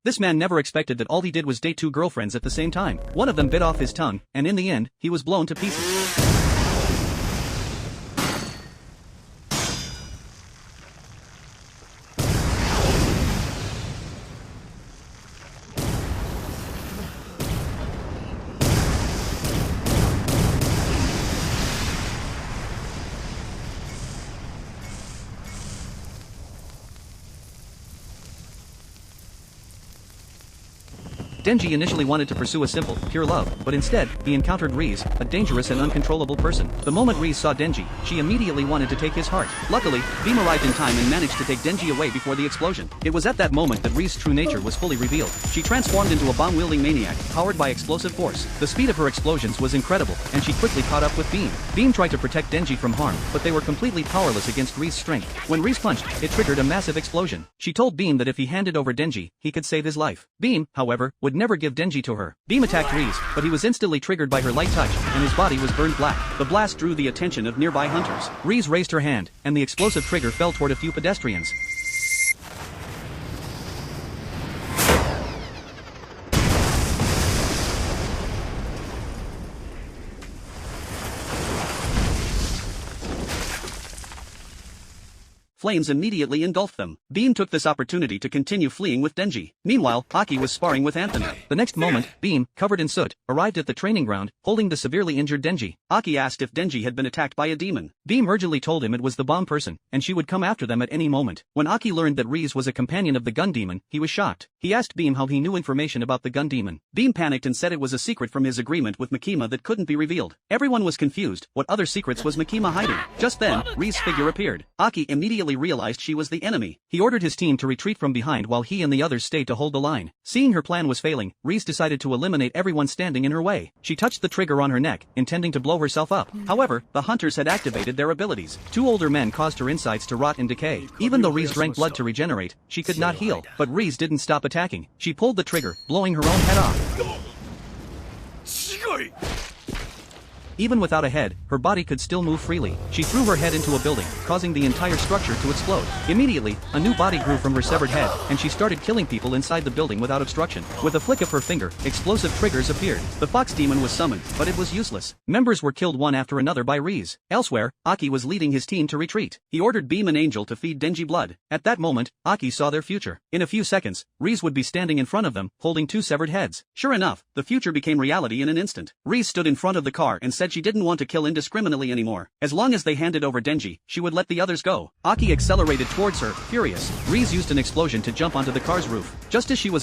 This man never expected that all he did was date two girlfriends at the same time. One of them bit off his tongue, and in the end, he was blown to pieces. Denji initially wanted to pursue a simple, pure love, but instead, he encountered Rize, a dangerous and uncontrollable person. The moment Rize saw Denji, she immediately wanted to take his heart. Luckily, Beam arrived in time and managed to take Denji away before the explosion. It was at that moment that Rize's true nature was fully revealed. She transformed into a bomb-wielding maniac, powered by explosive force. The speed of her explosions was incredible, and she quickly caught up with Beam. Beam tried to protect Denji from harm, but they were completely powerless against Rize's strength. When Rize punched, it triggered a massive explosion. She told Beam that if he handed over Denji, he could save his life. Beam, however, would never give Denji to her. Beam attacked Rize, but he was instantly triggered by her light touch, and his body was burned black. The blast drew the attention of nearby hunters. Rize raised her hand, and the explosive trigger fell toward a few pedestrians. Flames immediately engulfed them. Beam took this opportunity to continue fleeing with Denji. Meanwhile, Aki was sparring with Anthony. The next moment, Beam, covered in soot, arrived at the training ground, holding the severely injured Denji. Aki asked if Denji had been attacked by a demon. Beam urgently told him it was the bomb person, and she would come after them at any moment. When Aki learned that Rize was a companion of the gun demon, he was shocked. He asked Beam how he knew information about the gun demon. Beam panicked and said it was a secret from his agreement with Makima that couldn't be revealed. Everyone was confused. What other secrets was Makima hiding? Just then, Rize's figure appeared. Aki immediately realized she was the enemy. He ordered his team to retreat from behind while he and the others stayed to hold the line. Seeing her plan was failing, Rize decided to eliminate everyone standing in her way. She touched the trigger on her neck, intending to blow herself up. However, the hunters had activated their abilities. Two older men caused her insides to rot and decay. Even though Rize drank blood to regenerate, she could not heal. But Rize didn't stop attacking. She pulled the trigger, blowing her own head off. Even without a head, her body could still move freely. She threw her head into a building, causing the entire structure to explode. Immediately, a new body grew from her severed head, and she started killing people inside the building without obstruction. With a flick of her finger, explosive triggers appeared. The fox demon was summoned, but it was useless. Members were killed one after another by Rize. Elsewhere, Aki was leading his team to retreat. He ordered Beam and Angel to feed Denji blood. At that moment, Aki saw their future. In a few seconds, Rize would be standing in front of them, holding two severed heads. Sure enough, the future became reality in an instant. Rize stood in front of the car and said she didn't want to kill indiscriminately anymore. As long as they handed over Denji, she would let the others go. Aki accelerated towards her, furious. Rize used an explosion to jump onto the car's roof. Just as she was